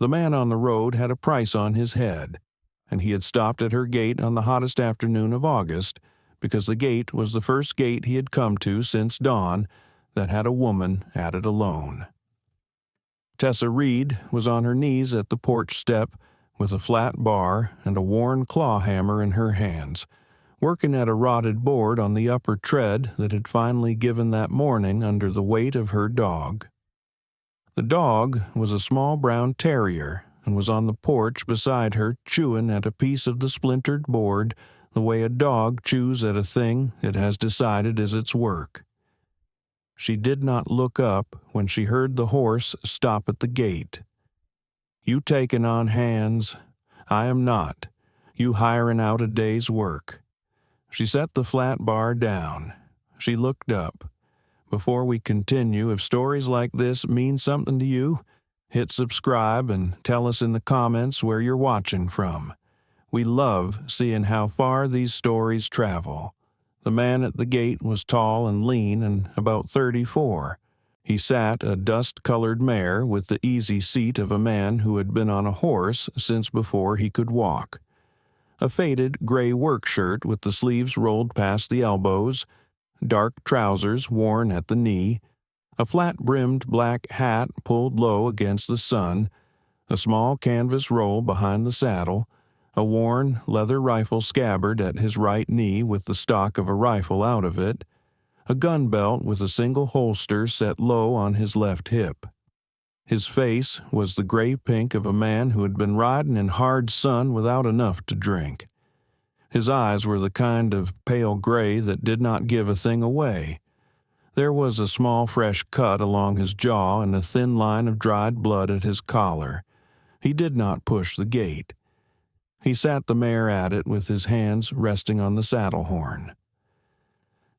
The man on the road had a price on his head, and he had stopped at her gate on the hottest afternoon of August because the gate was the first gate he had come to since dawn that had a woman at it alone. Tessa Reed was on her knees at the porch step with a flat bar and a worn claw hammer in her hands, working at a rotted board on the upper tread that had finally given that morning under the weight of her dog. The dog was a small brown terrier and was on the porch beside her chewing at a piece of the splintered board the way a dog chews at a thing it has decided is its work. She did not look up when she heard the horse stop at the gate. "You taking on hands? I am not. You hiring out a day's work." She set the flat bar down. She looked up. Before we continue, if stories like this mean something to you, hit subscribe and tell us in the comments where you're watching from. We love seeing how far these stories travel. The man at the gate was tall and lean and about 34. He sat a dust-colored mare with the easy seat of a man who had been on a horse since before he could walk. A faded gray work shirt with the sleeves rolled past the elbows, dark trousers worn at the knee, a flat-brimmed black hat pulled low against the sun, a small canvas roll behind the saddle, a worn leather rifle scabbard at his right knee with the stock of a rifle out of it, a gun belt with a single holster set low on his left hip. His face was the gray pink of a man who had been riding in hard sun without enough to drink. His eyes were the kind of pale gray that did not give a thing away. There was a small fresh cut along his jaw and a thin line of dried blood at his collar. He did not push the gate. He sat the mare at it with his hands resting on the saddle horn.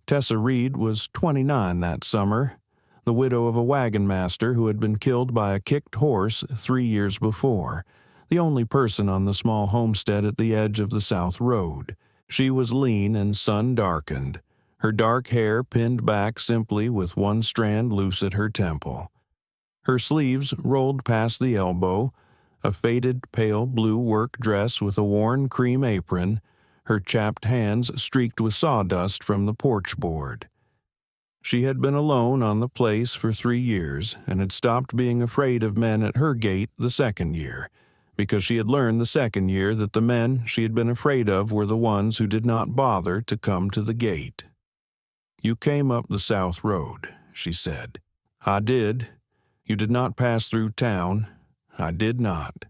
Tessa Reed was 29 that summer, the widow of a wagon master who had been killed by a kicked horse 3 years before, the only person on the small homestead at the edge of the South Road. She was lean and sun-darkened, her dark hair pinned back simply with one strand loose at her temple. Her sleeves rolled past the elbow, a faded pale blue work dress with a worn cream apron, her chapped hands streaked with sawdust from the porch board. She had been alone on the place for 3 years and had stopped being afraid of men at her gate the second year, because she had learned the second year that the men she had been afraid of were the ones who did not bother to come to the gate. "You came up the South Road," she said. "I did. You did not pass through town." "I did not."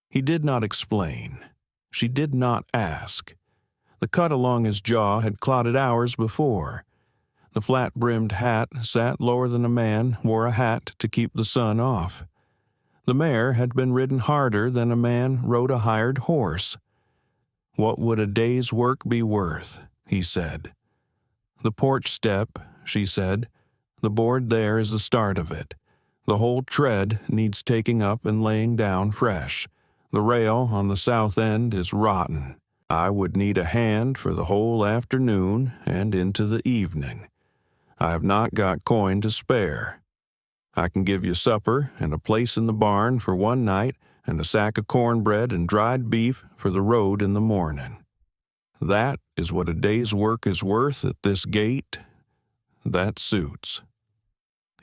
He did not explain. She did not ask. The cut along his jaw had clotted hours before. The flat-brimmed hat sat lower than a man wore a hat to keep the sun off. The mare had been ridden harder than a man rode a hired horse. "What would a day's work be worth?" he said. "The porch step," she said. "The board there is the start of it. The whole tread needs taking up and laying down fresh. The rail on the south end is rotten. I would need a hand for the whole afternoon and into the evening. I have not got coin to spare. I can give you supper and a place in the barn for one night and a sack of cornbread and dried beef for the road in the morning. That is what a day's work is worth at this gate. That suits."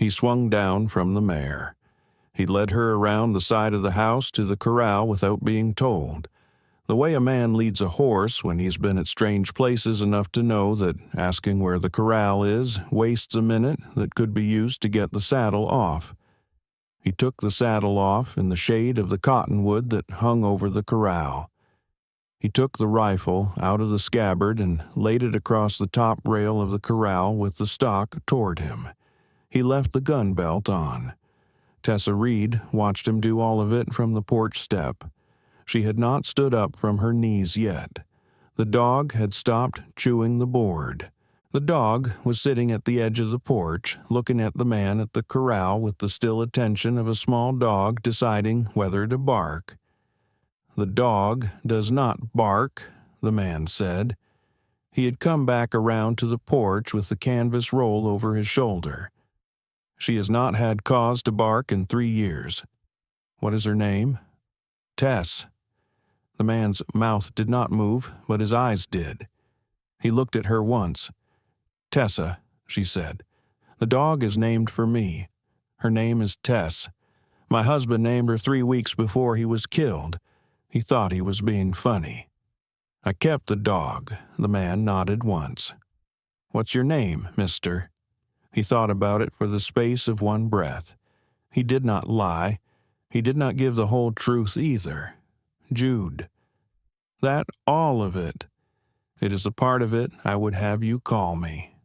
He swung down from the mare. He led her around the side of the house to the corral without being told. The way a man leads a horse when he's been at strange places enough to know that asking where the corral is wastes a minute that could be used to get the saddle off. He took the saddle off in the shade of the cottonwood that hung over the corral. He took the rifle out of the scabbard and laid it across the top rail of the corral with the stock toward him. He left the gun belt on. Tessa Reed watched him do all of it from the porch step. She had not stood up from her knees yet. The dog had stopped chewing the board. The dog was sitting at the edge of the porch, looking at the man at the corral with the still attention of a small dog deciding whether to bark. "The dog does not bark," the man said. He had come back around to the porch with the canvas roll over his shoulder. "She has not had cause to bark in 3 years. What is her name? Tess. The man's mouth did not move, but his eyes did. He looked at her once. Tessa, she said. The dog is named for me. Her name is Tess. My husband named her 3 weeks before he was killed. He thought he was being funny. I kept the dog. The man nodded once. What's your name, mister? He thought about it for the space of one breath. He did not lie. He did not give the whole truth either. Jude. That all of it. It is a part of it I would have you call me.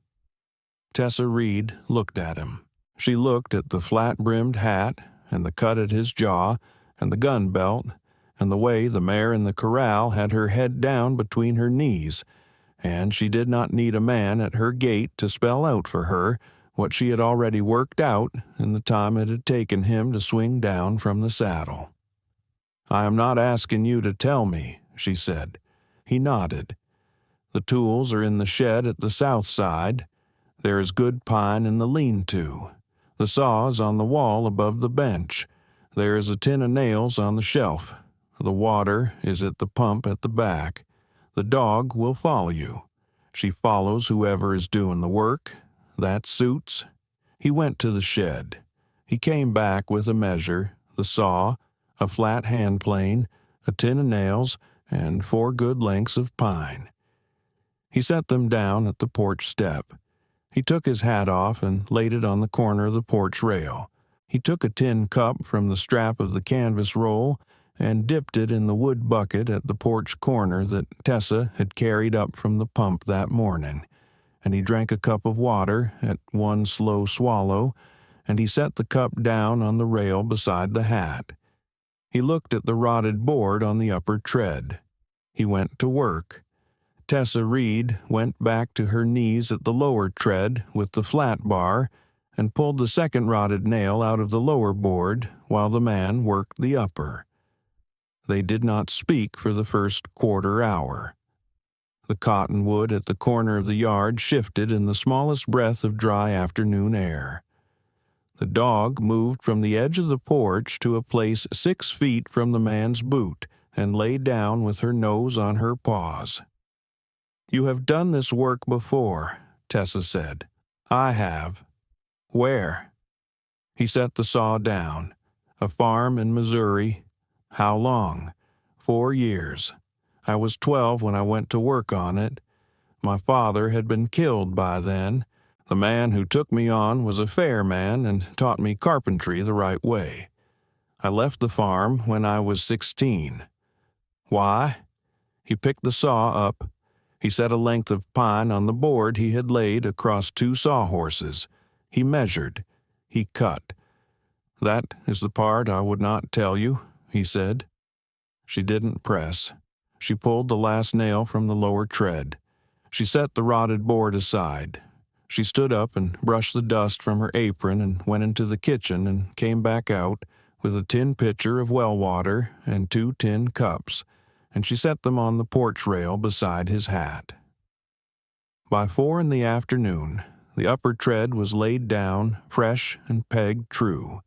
Tessa Reed looked at him. She looked at the flat-brimmed hat, and the cut at his jaw, and the gun belt, and the way the mare in the corral had her head down between her knees, and she did not need a man at her gate to spell out for her what she had already worked out in the time it had taken him to swing down from the saddle. I am not asking you to tell me, she said. He nodded. The tools are in the shed at the south side. There is good pine in the lean-to. The saw is on the wall above the bench. There is a tin of nails on the shelf. The water is at the pump at the back. The dog will follow you. She follows whoever is doing the work. That suits. He went to the shed. He came back with a measure, the saw, a flat hand plane, a tin of nails, and 4 good lengths of pine. He set them down at the porch step. He took his hat off and laid it on the corner of the porch rail. He took a tin cup from the strap of the canvas roll and dipped it in the wood bucket at the porch corner that Tessa had carried up from the pump that morning, and he drank a cup of water at one slow swallow, and he set the cup down on the rail beside the hat. He looked at the rotted board on the upper tread. He went to work. Tessa Reed went back to her knees at the lower tread with the flat bar and pulled the second rotted nail out of the lower board while the man worked the upper. They did not speak for the first quarter hour. The cottonwood at the corner of the yard shifted in the smallest breath of dry afternoon air. The dog moved from the edge of the porch to a place 6 feet from the man's boot and lay down with her nose on her paws. You have done this work before, Tessa said. I have. Where? He set the saw down. A farm in Missouri. How long? 4 years. I was 12 when I went to work on it. My father had been killed by then. The man who took me on was a fair man and taught me carpentry the right way. I left the farm when I was 16. Why? He picked the saw up. He set a length of pine on the board he had laid across 2 sawhorses. He measured. He cut. That is the part I would not tell you, he said. She didn't press. She pulled the last nail from the lower tread. She set the rotted board aside. She stood up and brushed the dust from her apron and went into the kitchen and came back out with a tin pitcher of well water and 2 tin cups, and she set them on the porch rail beside his hat. By 4 in the afternoon, the upper tread was laid down, fresh and pegged true.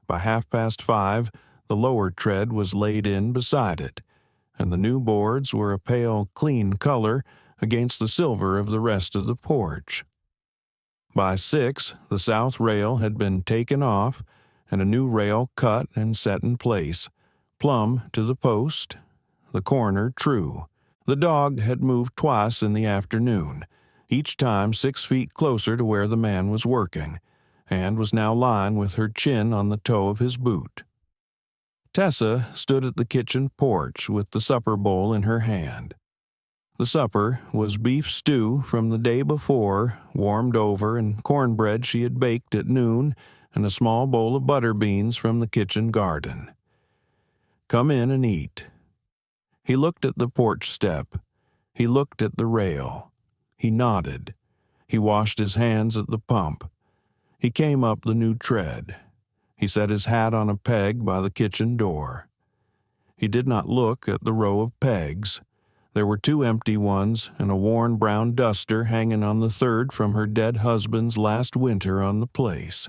By 5:30, the lower tread was laid in beside it, and the new boards were a pale, clean color against the silver of the rest of the porch. By 6, the south rail had been taken off, and a new rail cut and set in place, plumb to the post, the corner true. The dog had moved twice in the afternoon, each time 6 feet closer to where the man was working, and was now lying with her chin on the toe of his boot. Tessa stood at the kitchen porch with the supper bowl in her hand. The supper was beef stew from the day before, warmed over, and cornbread she had baked at noon, and a small bowl of butter beans from the kitchen garden. Come in and eat. He looked at the porch step. He looked at the rail. He nodded. He washed his hands at the pump. He came up the new tread. He set his hat on a peg by the kitchen door. He did not look at the row of pegs. There were 2 empty ones and a worn brown duster hanging on the third from her dead husband's last winter on the place,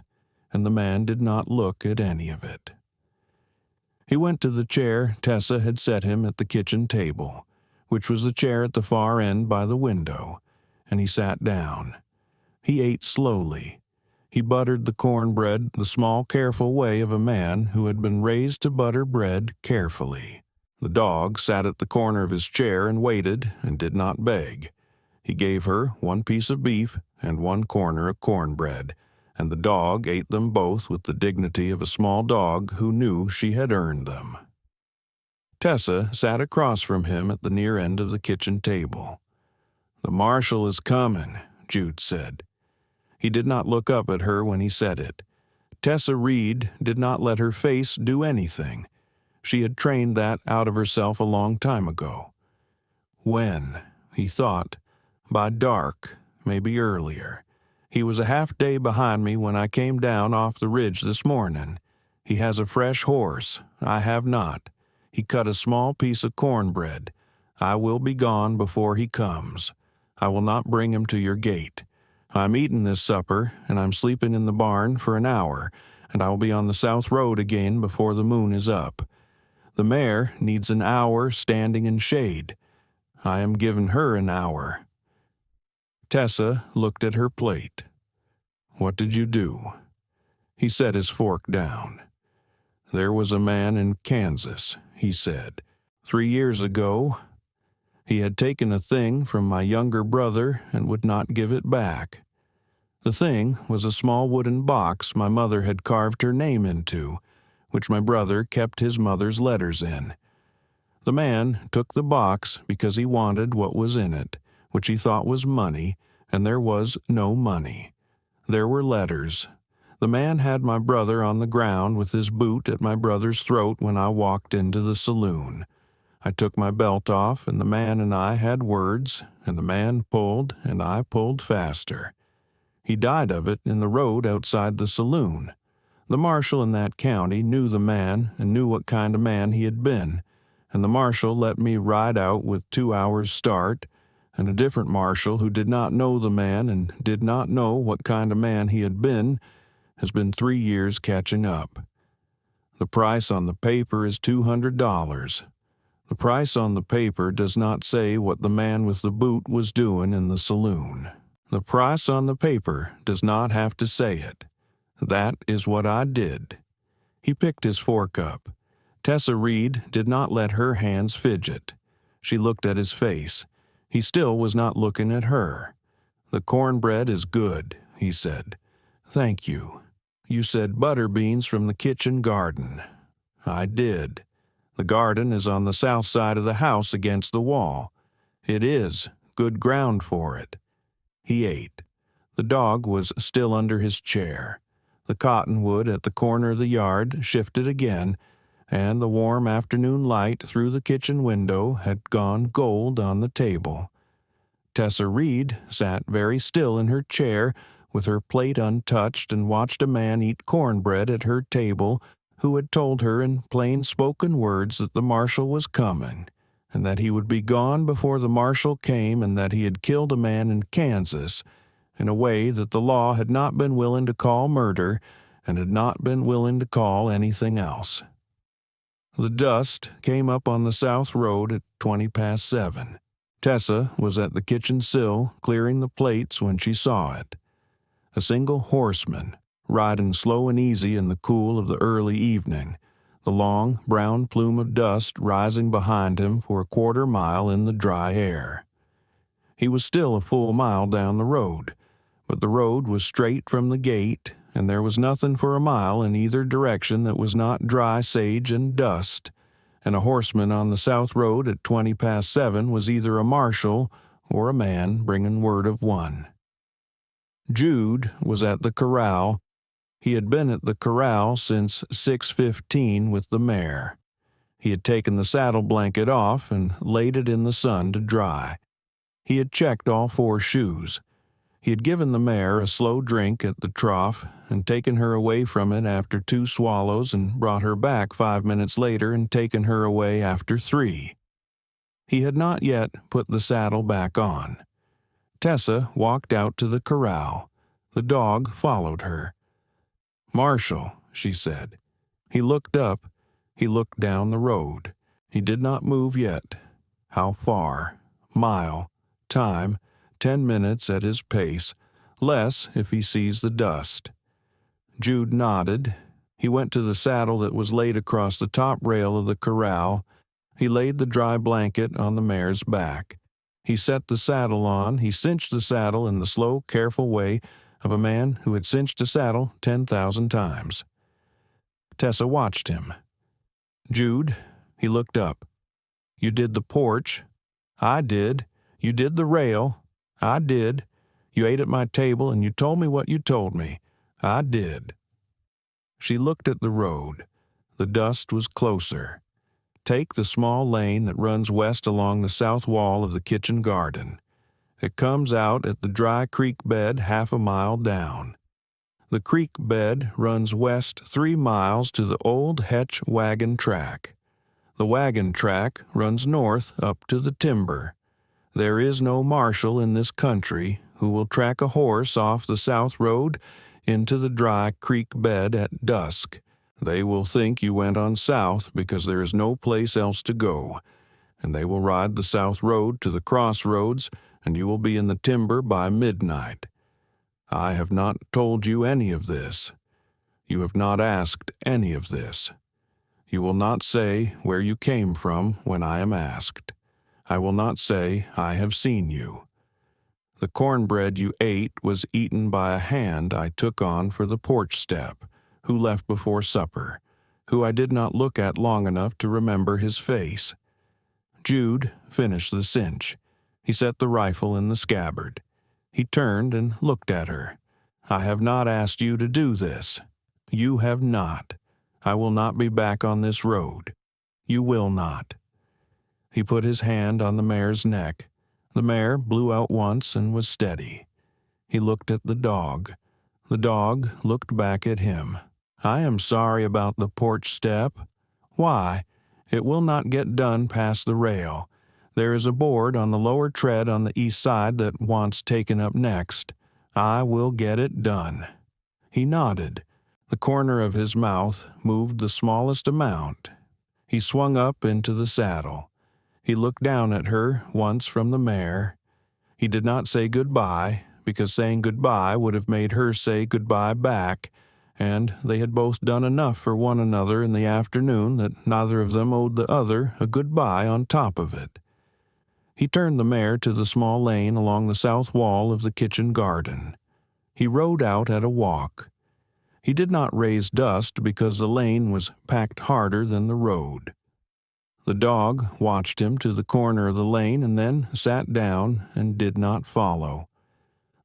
and the man did not look at any of it. He went to the chair Tessa had set him at the kitchen table, which was the chair at the far end by the window, and he sat down. He ate slowly. He buttered the cornbread the small, careful way of a man who had been raised to butter bread carefully. The dog sat at the corner of his chair and waited and did not beg. He gave her one piece of beef and one corner of cornbread, and the dog ate them both with the dignity of a small dog who knew she had earned them. Tessa sat across from him at the near end of the kitchen table. "The marshal is coming," Jude said. He did not look up at her when he said it. Tessa Reed did not let her face do anything. She had trained that out of herself a long time ago. When? He thought. By dark, maybe earlier. He was a half day behind me when I came down off the ridge this morning. He has a fresh horse. I have not. He cut a small piece of cornbread. I will be gone before he comes. I will not bring him to your gate. I'm eating this supper, and I'm sleeping in the barn for an hour, and I will be on the south road again before the moon is up. The mare needs an hour standing in shade. I am giving her an hour." Tessa looked at her plate. "What did you do?" He set his fork down. "There was a man in Kansas," he said. 3 years ago. He had taken a thing from my younger brother and would not give it back. The thing was a small wooden box my mother had carved her name into, which my brother kept his mother's letters in. The man took the box because he wanted what was in it, which he thought was money, and there was no money. There were letters. The man had my brother on the ground with his boot at my brother's throat when I walked into the saloon. I took my belt off, and the man and I had words, and the man pulled, and I pulled faster. He died of it in the road outside the saloon. The marshal in that county knew the man and knew what kind of man he had been, and the marshal let me ride out with 2 hours' start, and a different marshal who did not know the man and did not know what kind of man he had been has been 3 years catching up. The price on the paper is $200. The price on the paper does not say what the man with the boot was doing in the saloon. The price on the paper does not have to say it. That is what I did." He picked his fork up. Tessa Reed did not let her hands fidget. She looked at his face. He still was not looking at her. "The cornbread is good," he said. "Thank you. You said butter beans from the kitchen garden." "I did. The garden is on the south side of the house against the wall. It is good ground for it." He ate. The dog was still under his chair. The cottonwood at the corner of the yard shifted again, and the warm afternoon light through the kitchen window had gone gold on the table. Tessa Reed sat very still in her chair with her plate untouched and watched a man eat cornbread at her table who had told her in plain-spoken words that the marshal was coming, and that he would be gone before the marshal came, and that he had killed a man in Kansas in a way that the law had not been willing to call murder and had not been willing to call anything else. The dust came up on the south road at 7:20. Tessa was at the kitchen sill clearing the plates when she saw it. A single horseman, riding slow and easy in the cool of the early evening, the long brown plume of dust rising behind him for a quarter mile in the dry air. He was still a full mile down the road, but the road was straight from the gate, and there was nothing for a mile in either direction that was not dry sage and dust, and a horseman on the south road at 7:20 was either a marshal or a man bringing word of one. Jude was at the corral. He had been at the corral since 6:15 with the mare. He had taken the saddle blanket off and laid it in the sun to dry. He had checked all 4 shoes. He had given the mare a slow drink at the trough and taken her away from it after 2 swallows and brought her back 5 minutes later and taken her away after 3. He had not yet put the saddle back on. Tessa walked out to the corral. The dog followed her. "Marshal," she said. He looked up. He looked down the road. He did not move yet. How far? Mile. Time, 10 minutes at his pace, less if he sees the dust. Jude nodded. He went to the saddle that was laid across the top rail of the corral. He laid the dry blanket on the mare's back. He set the saddle on. He cinched the saddle in the slow, careful way of a man who had cinched a saddle 10,000 times. Tessa watched him. Jude, he looked up. You did the porch. I did. You did the rail. I did. You ate at my table and you told me what you told me. I did. She looked at the road. The dust was closer. Take the small lane that runs west along the south wall of the kitchen garden. It comes out at the dry creek bed half a mile down. The creek bed runs west 3 miles to the old Hetch wagon track. The wagon track runs north up to the timber. There is no marshal in this country who will track a horse off the south road into the dry creek bed at dusk. They will think you went on south because there is no place else to go, and they will ride the south road to the crossroads, and you will be in the timber by midnight. I have not told you any of this. You have not asked any of this. You will not say where you came from when I am asked. I will not say I have seen you. The cornbread you ate was eaten by a hand I took on for the porch step, who left before supper, who I did not look at long enough to remember his face. Jude finished the cinch. He set the rifle in the scabbard. He turned and looked at her. I have not asked you to do this. You have not. I will not be back on this road. You will not. He put his hand on the mare's neck. The mare blew out once and was steady. He looked at the dog. The dog looked back at him. I am sorry about the porch step. Why? It will not get done past the rail. There is a board on the lower tread on the east side that wants taken up next. I will get it done. He nodded. The corner of his mouth moved the smallest amount. He swung up into the saddle. He looked down at her once from the mare. He did not say goodbye, because saying goodbye would have made her say goodbye back, and they had both done enough for one another in the afternoon that neither of them owed the other a goodbye on top of it. He turned the mare to the small lane along the south wall of the kitchen garden. He rode out at a walk. He did not raise dust because the lane was packed harder than the road. The dog watched him to the corner of the lane and then sat down and did not follow.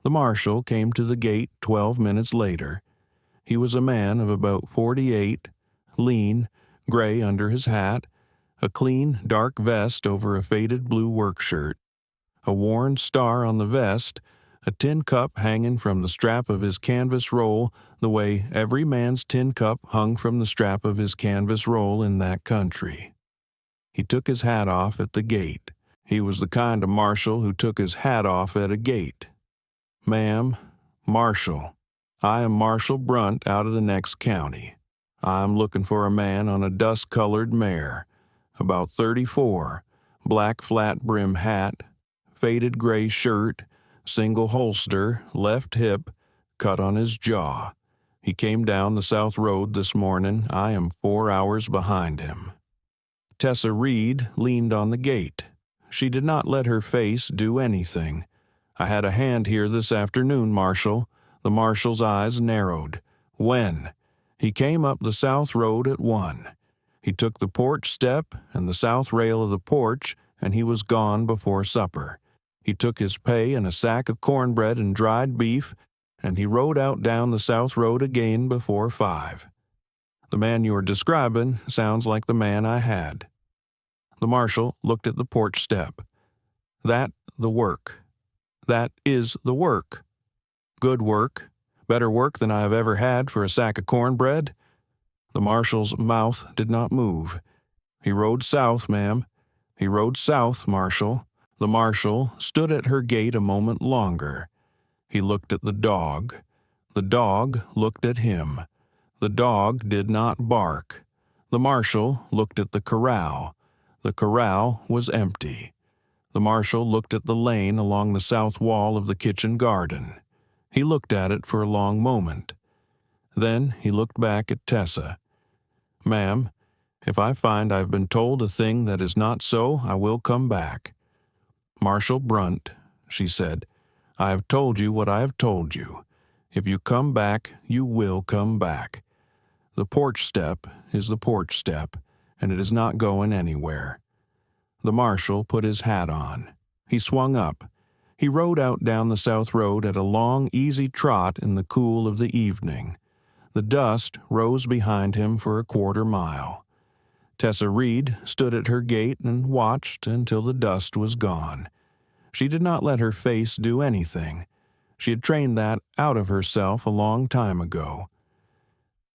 The marshal came to the gate 12 minutes later. He was a man of about 48, lean, gray under his hat, a clean, dark vest over a faded blue work shirt, a worn star on the vest, a tin cup hanging from the strap of his canvas roll the way every man's tin cup hung from the strap of his canvas roll in that country. He took his hat off at the gate. He was the kind of marshal who took his hat off at a gate. Ma'am, Marshal. I am Marshal Brunt out of the next county. I am looking for a man on a dust-colored mare, about 34, black flat-brim hat, faded gray shirt, single holster, left hip, cut on his jaw. He came down the south road this morning. I am 4 hours behind him. Tessa Reed leaned on the gate. She did not let her face do anything. I had a hand here this afternoon, Marshal. The marshal's eyes narrowed. When? He came up the south road at 1. He took the porch step and the south rail of the porch, and he was gone before supper. He took his pay and a sack of cornbread and dried beef, and he rode out down the south road again before 5. The man you are describing sounds like the man I had. The marshal looked at the porch step. That the work. That is the work. Good work. Better work than I have ever had for a sack of cornbread. The marshal's mouth did not move. He rode south, ma'am. He rode south, Marshal. The marshal stood at her gate a moment longer. He looked at the dog. The dog looked at him. The dog did not bark. The marshal looked at the corral. The corral was empty. The marshal looked at the lane along the south wall of the kitchen garden. He looked at it for a long moment. Then he looked back at Tessa. "Ma'am, if I find I've been told a thing that is not so, I will come back." "Marshal Brunt," she said, "I have told you what I have told you. If you come back, you will come back. The porch step is the porch step, and it is not going anywhere." The marshal put his hat on. He swung up. He rode out down the south road at a long, easy trot in the cool of the evening. The dust rose behind him for a quarter-mile. Tessa Reed stood at her gate and watched until the dust was gone. She did not let her face do anything. She had trained that out of herself a long time ago.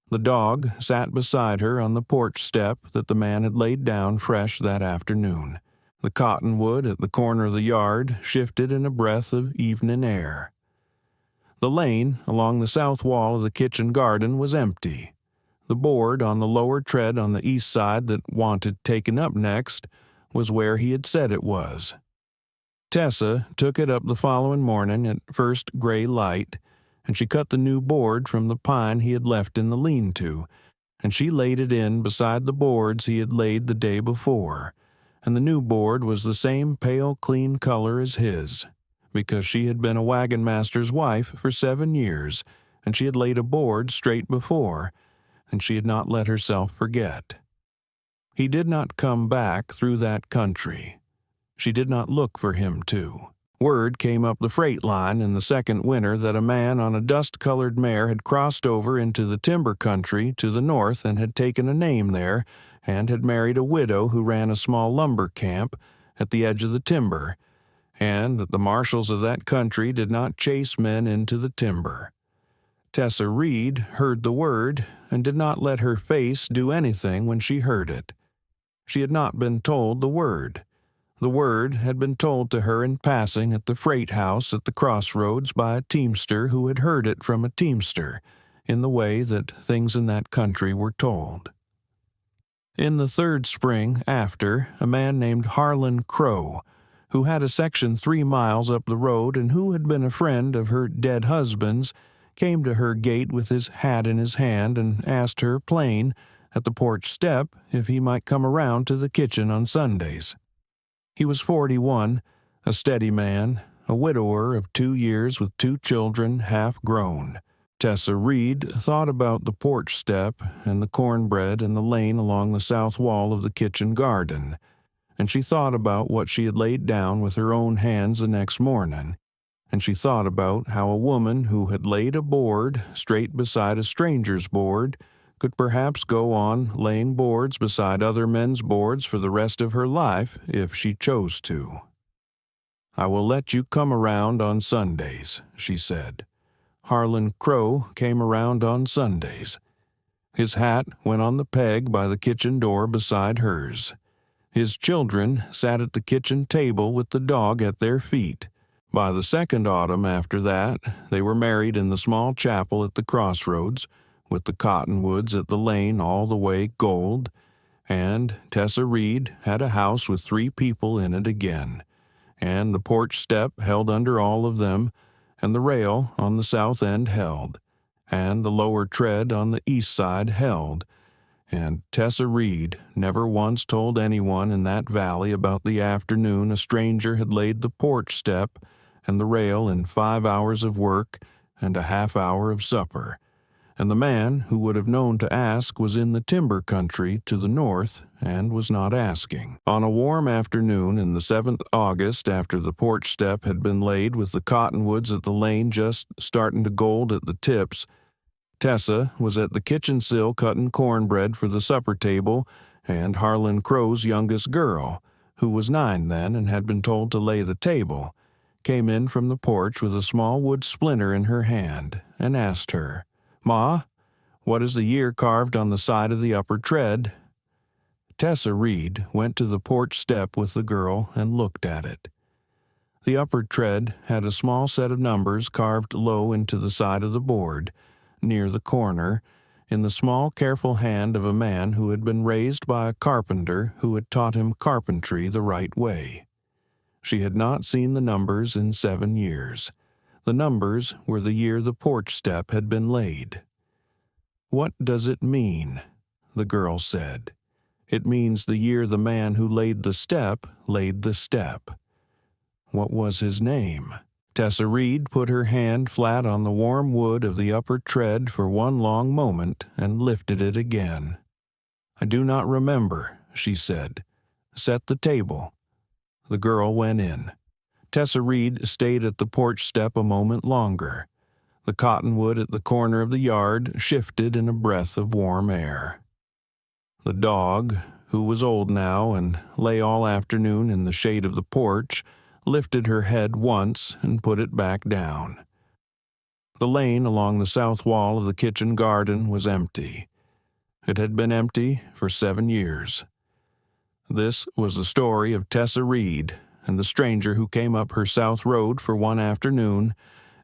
The dog sat beside her on the porch step that the man had laid down fresh that afternoon. The cottonwood at the corner of the yard shifted in a breath of evening air. The lane along the south wall of the kitchen garden was empty. The board on the lower tread on the east side that wanted taken up next was where he had said it was. Tessa took it up the following morning at first gray light, and she cut the new board from the pine he had left in the lean-to, and she laid it in beside the boards he had laid the day before, and the new board was the same pale, clean color as his, because she had been a wagon master's wife for 7 years, and she had laid a board straight before, and she had not let herself forget. He did not come back through that country. She did not look for him to. Word came up the freight line in the second winter that a man on a dust-colored mare had crossed over into the timber country to the north and had taken a name there, and had married a widow who ran a small lumber camp at the edge of the timber, and that the marshals of that country did not chase men into the timber. Tessa Reed heard the word and did not let her face do anything when she heard it. She had not been told the word. The word had been told to her in passing at the freight house at the crossroads by a teamster who had heard it from a teamster, in the way that things in that country were told. In the third spring after, a man named Harlan Crow, who had a section 3 miles up the road and who had been a friend of her dead husband's, came to her gate with his hat in his hand and asked her plain, at the porch step, if he might come around to the kitchen on Sundays. He was 41, a steady man, a widower of 2 years with 2 children half grown. Tessa Reed thought about the porch step and the cornbread and the lane along the south wall of the kitchen garden, and she thought about what she had laid down with her own hands the next morning, and she thought about how a woman who had laid a board straight beside a stranger's board could perhaps go on laying boards beside other men's boards for the rest of her life if she chose to. "I will let you come around on Sundays," she said. Harlan Crow came around on Sundays. His hat went on the peg by the kitchen door beside hers. His children sat at the kitchen table with the dog at their feet. By the second autumn after that, they were married in the small chapel at the crossroads, with the cottonwoods at the lane all the way gold, and Tessa Reed had a house with 3 people in it again, and the porch step held under all of them, and the rail on the south end held, and the lower tread on the east side held, and Tessa Reed never once told anyone in that valley about the afternoon a stranger had laid the porch step and the rail in 5 hours of work and a half-hour of supper, and the man who would have known to ask was in the timber country to the north and was not asking. On a warm afternoon in the 7th August, after the porch step had been laid with the cottonwoods at the lane just starting to gold at the tips, Tessa was at the kitchen sill cutting cornbread for the supper table, and Harlan Crow's youngest girl, who was 9 then and had been told to lay the table, came in from the porch with a small wood splinter in her hand and asked her, "Ma, what is the year carved on the side of the upper tread?" Tessa Reed went to the porch step with the girl and looked at it. The upper tread had a small set of numbers carved low into the side of the board, near the corner, in the small, careful hand of a man who had been raised by a carpenter who had taught him carpentry the right way. She had not seen the numbers in 7 years. The numbers were the year the porch step had been laid. "What does it mean?" the girl said. "It means the year the man who laid the step laid the step." What was his name? Tessa Reed put her hand flat on the warm wood of the upper tread for one long moment and lifted it again. "I do not remember," she said. "Set the table." The girl went in. Tessa Reed stayed at the porch step a moment longer. The cottonwood at the corner of the yard shifted in a breath of warm air. The dog, who was old now and lay all afternoon in the shade of the porch, lifted her head once and put it back down. The lane along the south wall of the kitchen garden was empty. It had been empty for 7 years. This was the story of Tessa Reed and the stranger who came up her south road for one afternoon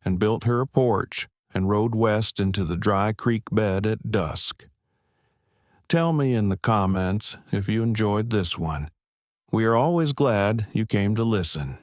and built her a porch and rode west into the dry creek bed at dusk. Tell me in the comments if you enjoyed this one. We are always glad you came to listen.